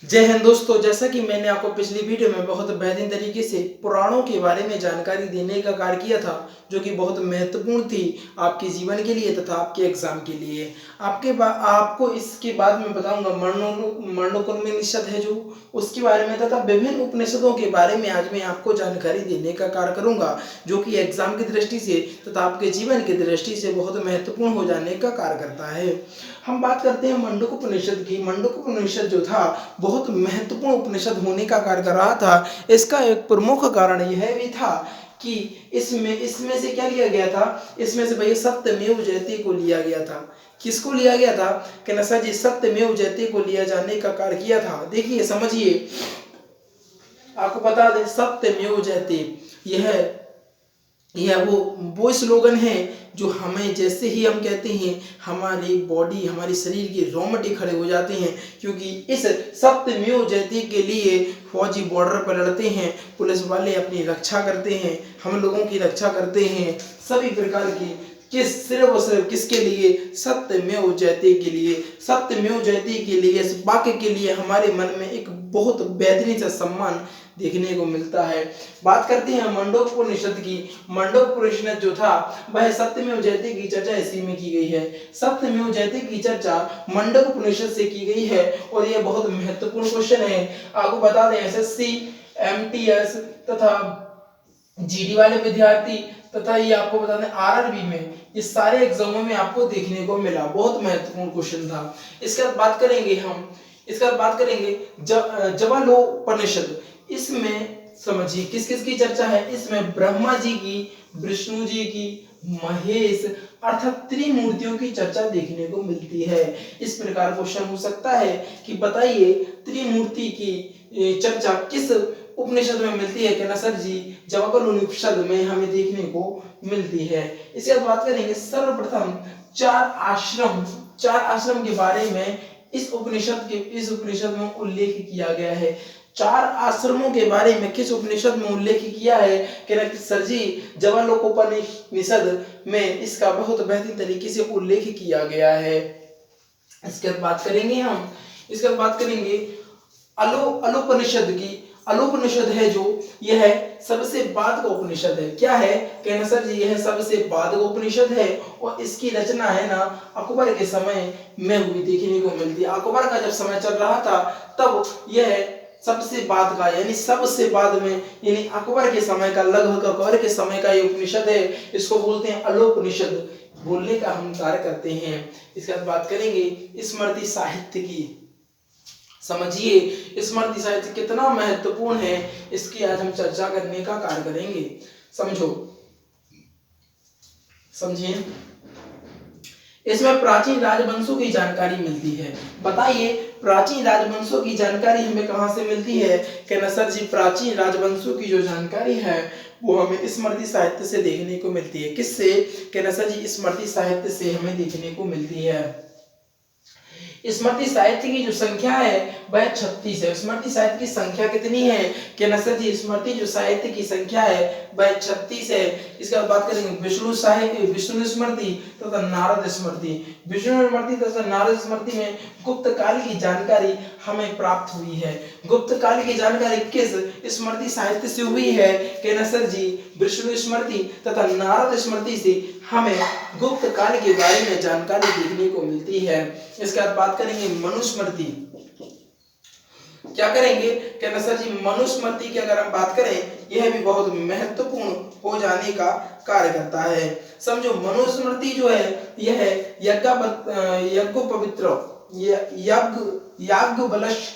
जय हिंद दोस्तों। जैसा कि मैंने आपको पिछली वीडियो में बहुत बेहतरीन तरीके से पुराणों के बारे में जानकारी देने का कार्य किया था, जो कि बहुत महत्वपूर्ण थी आपके जीवन के लिए तथा आपके एग्जाम के लिए। आपको इसके बाद में बताऊंगा मंडोकर्मोपनिषद है जो, उसके बारे में तथा विभिन्न उपनिषदों के बारे में आज मैं आपको जानकारी देने का कार्य करूंगा, जो कि एग्जाम की दृष्टि से तथा आपके जीवन की दृष्टि से बहुत महत्वपूर्ण हो जाने का कार्य करता है। हम बात करते हैं मंडूकोपनिषद की। मंडूकोपनिषद जो था बहुत महत्वपूर्ण उपनिषद होने का कार्य कर रहा था। इसका एक प्रमुख कारण यह भी था कि इसमें से क्या लिया गया था, इसमें से भैया सत्यमेव जयते को लिया गया था। किसको लिया गया था? कि नशा जी सत्यमेव जयते को लिया जाने का कार्य किया था। देखिए समझिए, आपको बता दें सत्यमेव जयते यह वो स्लोगन है जो हमें, जैसे ही हम कहते हैं हमारी बॉडी, हमारी शरीर के रोमटे खड़े हो जाते हैं, क्योंकि इस सत्यमेव जयते के लिए फौजी बॉर्डर पर लड़ते हैं, पुलिस वाले अपनी रक्षा करते हैं, हम लोगों की रक्षा करते हैं, सभी प्रकार की सिर्फ और सिर्फ किसके लिए? सत्यमेव जयते के लिए। सत्यमेव जयते के लिए, इस वाक्य के लिए हमारे मन में एक बहुत बेहतरीन सा सम्मान देखने को मिलता है। बात करते हैं मंडोकोपनिषद की। मंडोकोपनिषद जो था वह सत्यमेव जयते की चर्चा इसी में की गई है। सत्यमेव जयते की चर्चा मंडोकोपनिषद से की गई है और यह बहुत महत्वपूर्ण क्वेश्चन है। आपको बता दें एसएससी, एमटीएस तथा जीडी वाले विद्यार्थी तथा ये आपको बता दें आरआरबी में, ये सारे एग्जामों में आपको देखने को मिला। बहुत महत्वपूर्ण क्वेश्चन था। इसके बाद बात करेंगे जवालोपनिषद। इसमें समझिए किस किस की चर्चा है। इसमें ब्रह्मा जी की, विष्णु जी की, महेश अर्थात त्रिमूर्तियों की चर्चा देखने को मिलती है। इस प्रकार क्वेश्चन हो सकता है कि बताइए त्रिमूर्ति की चर्चा किस उपनिषद में मिलती है? कहना सर जी जवालोपनिषद में हमें देखने को मिलती है। इसके बाद बात करेंगे सर्वप्रथम चार आश्रम के बारे में इस उपनिषद में उल्लेख किया गया है। चार आश्रमों के बारे में किस उपनिषद में उल्लेख किया है? कहना सर जी जवालोकोपनिषद में इसका बहुत बेहतरीन तरीके से उल्लेख किया गया है। इसके बाद बात करेंगे अलोपनिषद की। अलोपनिषद है जो, यह सबसे बाद का उपनिषद है। क्या है? कहना सर जी यह सबसे बाद का उपनिषद है और इसकी रचना है ना अकबर के समय में हुई देखने को मिलती है। अकबर का जब समय चल रहा था तब यह सबसे बाद का, यानी सबसे बाद में, यानी अकबर के समय का, लगभग अकबर के समय का ये उपनिषद है। इसको बोलते हैं अलोपनिषद, बोलने का हम कार्य करते हैं। इसके बाद बात करेंगे स्मृति साहित्य की। समझिए स्मृति साहित्य कितना महत्वपूर्ण है, इसकी आज हम चर्चा करने का कार्य करेंगे। समझिए इसमें प्राचीन राजवंशों की जानकारी मिलती है। बताइए प्राचीन राजवंशों की जानकारी हमें कहां से मिलती है? कहना सर जी प्राचीन राजवंशों की जो जानकारी है वो हमें स्मृति साहित्य से देखने को मिलती है। किससे? कहना सर जी स्मृति साहित्य से हमें देखने को मिलती है। स्मृति साहित्य की जो संख्या है वह 36 है। स्मृति साहित्य की संख्या कितनी है? कहना सर जी स्मृति जो साहित्य की संख्या है वह 36 है। इसके बाद बात करेंगे विष्णु स्मृति तथा नारद स्मृति। विष्णु स्मृति तथा नारद स्मृति में गुप्त काल की जानकारी हमें प्राप्त हुई है। गुप्त काल की जानकारी किस स्मृति साहित्य से हुई है? कहना सर जी विष्णु स्मृति तथा नारद स्मृति से हमें गुप्त काल के बारे में जानकारी देखने को मिलती है। इसके बाद बात करेंगे मनुस्मृति। क्या करेंगे? कहना सर जी मनुस्मृति की अगर हम बात करें यह भी बहुत महत्वपूर्ण हो जाने का कार्य करता है। समझो मनुस्मृति जो है यह याज्ञवल्क्य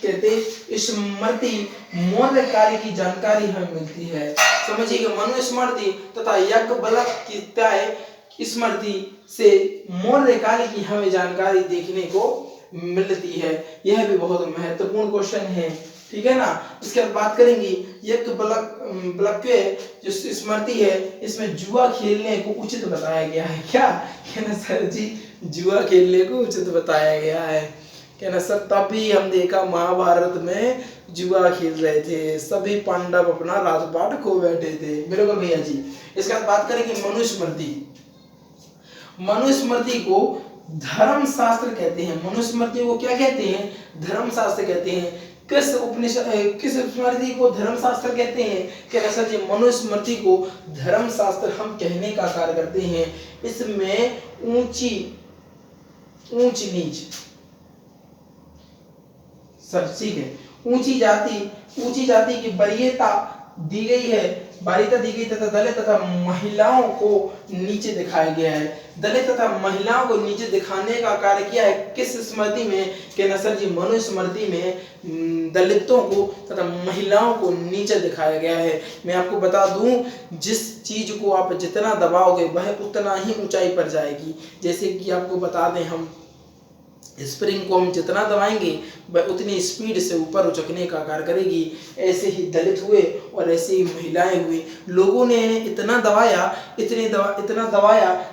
कहते स्मृति मौर्य काल की जानकारी हमें मिलती है। समझिए मनुस्मृति तथा याज्ञवल्क्य स्मृति से मौर्य काल की हमें जानकारी देखने को मिलती है। यह भी बहुत महत्वपूर्ण क्वेश्चन है, ठीक है ना। इसके बाद बात करेंगे याज्ञवल्क्य जो स्मृति है इसमें जुआ खेलने को उचित बताया गया है। क्या? कहना सर जी जुआ खेलने को उचित बताया गया है। कहना सर तभी हम देखा महाभारत में जुआ खेल रहे थे, सभी पांडव अपना राजपाट खो बैठे थे। बिल्कुल भैया जी। इसके बाद बात करेंगे मनुस्मृति। मनुस्मृति को धर्म शास्त्र कहते हैं। मनुस्मृति को क्या कहते हैं? धर्म शास्त्र कहते हैं। किस स्मृति को धर्मशास्त्र कहते हैं? क्या सर जी, मनुस्मृति को धर्मशास्त्र हम कहने का कार्य करते हैं। इसमें ऊंच नीच सब ठीक है, ऊंची जाति की वरीयता दी गई है, वरीयता दी गई तथा दलित तथा महिलाओं को नीचे दिखाया गया है। दलित तथा महिलाओं को नीचे दिखाने का कार्य किया है किस स्मृति में? कि नसर जी, मनुस्मृति में दलितों को तथा महिलाओं को नीचे दिखाया गया है। मैं आपको बता दूं, जिस चीज को आप जितना दबाओगे वह उतना ही ऊंचाई पर जाएगी। जैसे कि आपको बता दें, हम स्प्रिंग को हम जितना दबाएंगे वह उतनी स्पीड से ऊपर उचकने का कार्य करेगी। ऐसे ही दलित हुए और ऐसे ही महिलाएं हुई। लोगों ने इन्हें इतना दबाया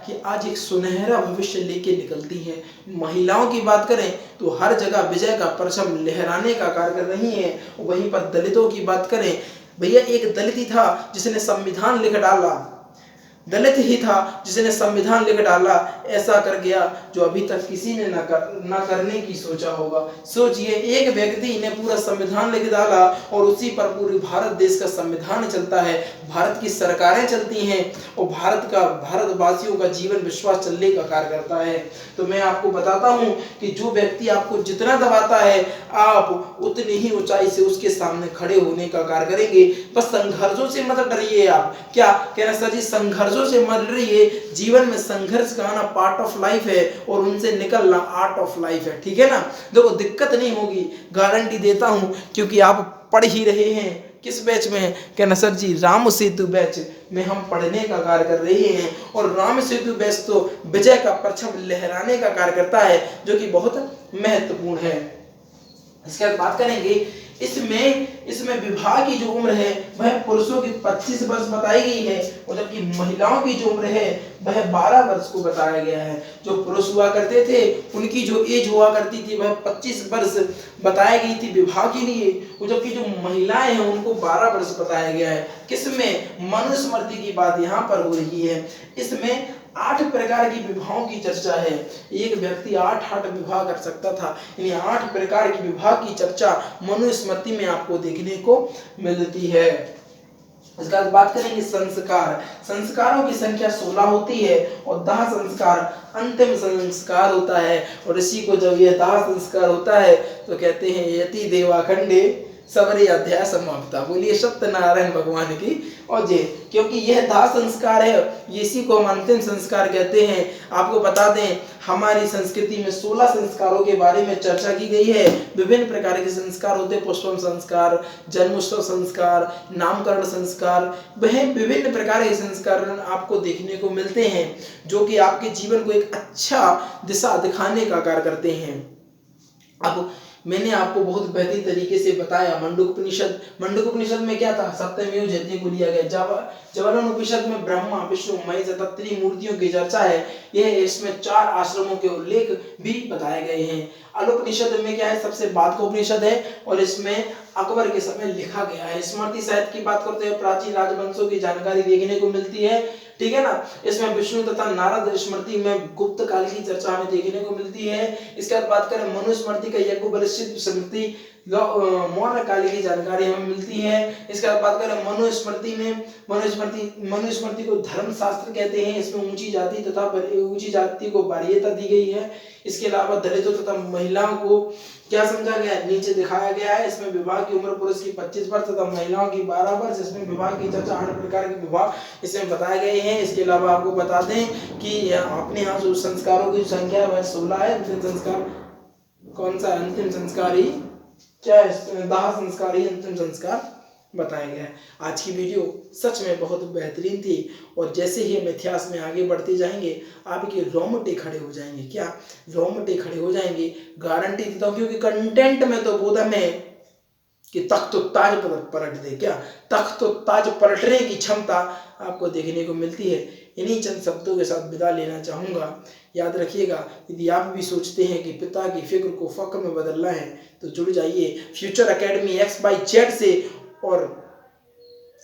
कि आज एक सुनहरा भविष्य लेके निकलती हैं। महिलाओं की बात करें तो हर जगह विजय का परचम लहराने का कार्य कर रही हैं। वहीं पर दलितों की बात करें, भैया एक दलित ही था जिसने संविधान लिख डाला, दलित ही था जिसने संविधान लिख डाला। ऐसा कर गया जो अभी तक किसी ने ना करने की सोचा होगा। सोचिए, एक व्यक्ति ने पूरा संविधान लिख डाला और उसी पर पूरे भारत देश का संविधान चलता है, भारत की सरकारें चलती हैं और भारतवासियों का जीवन विश्वास चलने का कार्य करता है। तो मैं आपको बताता हूं कि जो व्यक्ति आपको जितना दबाता है, आप उतनी ही ऊंचाई से उसके सामने खड़े होने का कार्य करेंगे। बस संघर्षों से मत डरिए। आप क्या कहना सर जी, संघर्षों से मत डरिए। जीवन में संघर्ष का आना पार्ट ऑफ लाइफ है और उनसे निकलना आर्ट ऑफ लाइफ है। ठीक है ना? देखो, दिक्कत नहीं होगी, गारंटी देता हूं, क्योंकि आप पढ़ ही रहे हैं। किस बैच में? कहना सर जी, राम सेतु बैच में हम पढ़ने का कार्य कर रहे हैं। और राम सेतु बैच तो विजय का परचम लहराने का कार्य करता है, जो कि बहुत महत्वपूर्ण है। इसके बाद बात करेंगे, इसमें विवाह की जो उम्र है वह पुरुषों की 25 वर्ष बताई गई है और जबकि महिलाओं की जो उम्र है वह 12 वर्ष को बताया गया है। जो पुरुष हुआ करते थे उनकी जो एज हुआ करती थी वह 25 वर्ष बताई गई थी विवाह के लिए, और जबकि जो महिलाएं हैं उनको 12 वर्ष बताया गया है। किसमें? मनुस्मृति की बात यहाँ पर हो रही है। इसमें 8 प्रकार की विवाहों की चर्चा है। एक व्यक्ति 8 विवाह कर सकता था। इन 8 प्रकार की विवाह की चर्चा मनुस्मृति में आपको देखने को मिलती है। इसके बाद बात करेंगे संस्कार। संस्कारों की संख्या 16 होती है और दाह संस्कार अंतिम संस्कार होता है। और इसी को जब यह दाह संस्कार होता है तो कहते हैं यति देवाखंडे सबरी अध्याय समाप्ता। बोलिए सत्यनारायण भगवान की और जय। क्योंकि यह दाह संस्कार है, इसी को हम अंतिम संस्कार कहते हैं। आपको बता दें, हमारी संस्कृति में 16 संस्कारों के बारे में चर्चा की गई है। विभिन्न प्रकार के संस्कार होते हैं, पुष्पम संस्कार, जन्मोत्सव संस्कार, नामकरण संस्कार, वह विभिन्न प्रकार के संस्कार आपको देखने को मिलते हैं, जो कि आपके जीवन को एक अच्छा दिशा दिखाने का कार्य करते हैं। अब मैंने आपको बहुत बेहतरीन तरीके से बताया मंडूक उपनिषद में क्या था? सत्यमेव जयते को लिया गया। जवाहर उपनिषद में ब्रह्मा विष्णु महेश तथा त्रिमूर्तियों की चर्चा है। यह इसमें 4 आश्रमों के उल्लेख भी बताए गए हैं। अलुपनिषद में क्या है? सबसे बाद का उपनिषद है और इसमें अकबर के समय लिखा गया है। स्मृति साहित्य की बात करते हैं, प्राचीन राजवंशों की जानकारी देखने को मिलती है। ठीक है ना? इसमें विष्णु तथा नारद स्मृति में गुप्त काल की चर्चा हमें देखने को मिलती है। इसके बाद बात करें मनुस्मृति का यज्ञोपनिषद स्मृति मौर्य काल की जानकारी हमें मिलती है। इसके बाद बात करें मनुस्मृति को धर्मशास्त्र कहते हैं। इसमें ऊंची जाति को वरीयता दी गई है। इसके अलावा दलितों तथा महिलाओं को क्या समझा गया? नीचे दिखाया गया है। इसमें विवाह की उम्र पुरुष की 25 वर्ष तथा महिलाओं की 12 वर्ष। इसमें विवाह की चर्चा 8 प्रकार के विवाह इसमें बताए गए हैं। इसके अलावा आपको बता दें कि अपने यहाँ जो संस्कारों की संख्या वह 16 है। अंतिम संस्कार कौन सा? अंतिम संस्कार ही क्या है? दाह संस्कार ही अंतिम संस्कार बताया गया है। आज की वीडियो सच में बहुत बेहतरीन थी और जैसे ही हम इतिहास में आगे बढ़ते जाएंगे आपके रोंगटे खड़े हो जाएंगे। क्या? रोंगटे खड़े हो जाएंगे, गारंटी देता हूँ। क्योंकि कंटेंट में तो बोधम है कि तख्त ताज पलट दे। क्या? तख्त ताज पलटने की क्षमता आपको देखने को मिलती है। इन्हीं चंद शब्दों के साथ विदा लेना चाहूँगा। याद रखिएगा, यदि आप भी सोचते हैं कि पिता की फिक्र को फ़क्र में बदलना है तो जुड़ जाइए फ्यूचर एकेडमी XYZ से और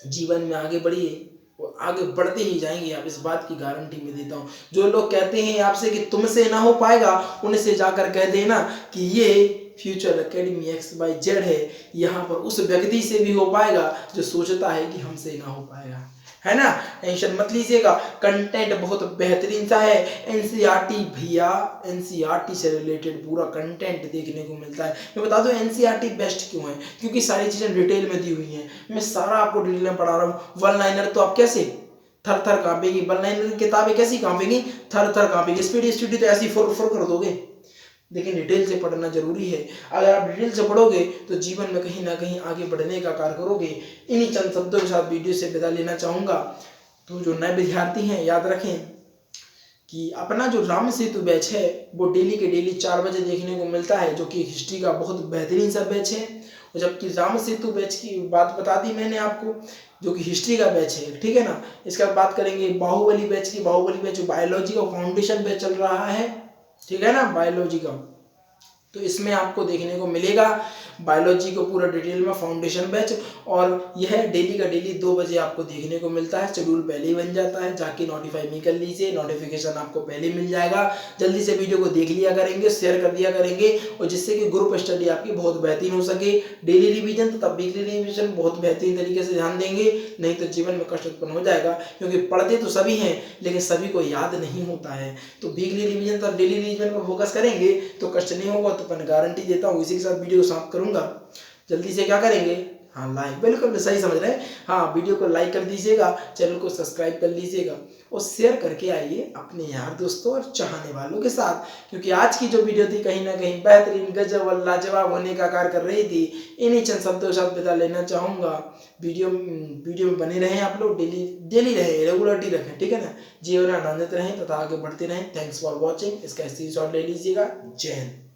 जीवन में आगे बढ़िए। वो आगे बढ़ते ही जाएंगे, आप इस बात की गारंटी मैं देता हूँ। जो लोग कहते हैं आपसे कि तुमसे ना हो पाएगा, उनसे जाकर कह देना कि ये फ्यूचर एकेडमी XYZ है, यहाँ पर उस व्यक्ति से भी हो पाएगा जो सोचता है कि हमसे ना हो पाएगा, है ना। टेंशन मत लीजिएगा, कंटेंट बहुत बेहतरीन सा है। एनसीईआरटी भैया, एनसीईआरटी से रिलेटेड पूरा कंटेंट देखने को मिलता है। मैं बता दूं एनसीईआरटी बेस्ट क्यों है, क्योंकि सारी चीजें डिटेल में दी हुई हैं। मैं सारा आपको डिटेल में पढ़ा रहा हूँ। वन लाइनर तो आप कैसे थर थर कांपेगी, वन लाइनर की किताबें कैसी कांपेगी, थर थर कांपेगी। स्पीड तो ऐसी फुर फुर कर दोगे, लेकिन डिटेल से पढ़ना जरूरी है। अगर आप डिटेल से पढ़ोगे तो जीवन में कहीं ना कहीं आगे बढ़ने का कार्य करोगे। इन्हीं चंद शब्दों के साथ वीडियो से विदा लेना चाहूँगा। तो जो नए विद्यार्थी हैं याद रखें कि अपना जो राम सेतु बैच है वो डेली के डेली 4 बजे देखने को मिलता है, जो कि हिस्ट्री का बहुत बेहतरीन सा बैच है। और जबकि राम सेतु बैच की बात बता दी मैंने आपको, जो कि हिस्ट्री का बैच है, ठीक है ना। इसके बाद बात करेंगे बाहुबली बैच की। बाहुबली बैच बायोलॉजी का फाउंडेशन बैच चल रहा है, ठीक है ना, बायोलॉजी का। तो इसमें आपको देखने को मिलेगा बायोलॉजी को पूरा डिटेल में फाउंडेशन बैच, और यह डेली का डेली 2 बजे आपको देखने को मिलता है। शेड्यूल पहले ही बन जाता है, जाके नोटिफाई नहीं कर लीजिए, नोटिफिकेशन आपको पहले मिल जाएगा। जल्दी से वीडियो को देख लिया करेंगे, शेयर कर दिया करेंगे, और जिससे कि ग्रुप स्टडी आपकी बहुत बेहतरीन हो सके। डेली रिवीजन तथा वीकली रिवीजन बहुत बेहतरीन तरीके से ध्यान देंगे, नहीं तो जीवन में कष्ट उत्पन्न हो जाएगा। क्योंकि पढ़ते तो सभी हैं लेकिन सभी को याद नहीं होता है। तो वीकली रिवीजन तथा डेली रिवीजन पर फोकस करेंगे तो कष्ट नहीं होगा, तो मैं गारंटी देता हूँ। इसी के साथ वीडियो को समाप्त करूंगा। जल्दी से क्या करेंगे, हाँ लाइक, बिल्कुल सही समझ रहे हैं, हाँ वीडियो को लाइक कर दीजिएगा, चैनल को सब्सक्राइब कर लीजिएगा, और शेयर करके आइए अपने यार दोस्तों और चाहने वालों के साथ। क्योंकि आज की जो वीडियो थी कहीं ना कहीं बेहतरीन, गजब और लाजवाब होने का कार्य कर रही थी। इन्हीं चंद शब्दों के साथ विदा लेना चाहूँगा। वीडियो में बने रहें आप लोग, डेली रहें, रेगुलरिटी रखें, ठीक है ना। जीवन आनंदित रहें तथा आगे बढ़ते रहें। Thanks for watching. इसका स्क्रीनशॉट ले लीजिएगा। जय हिंद।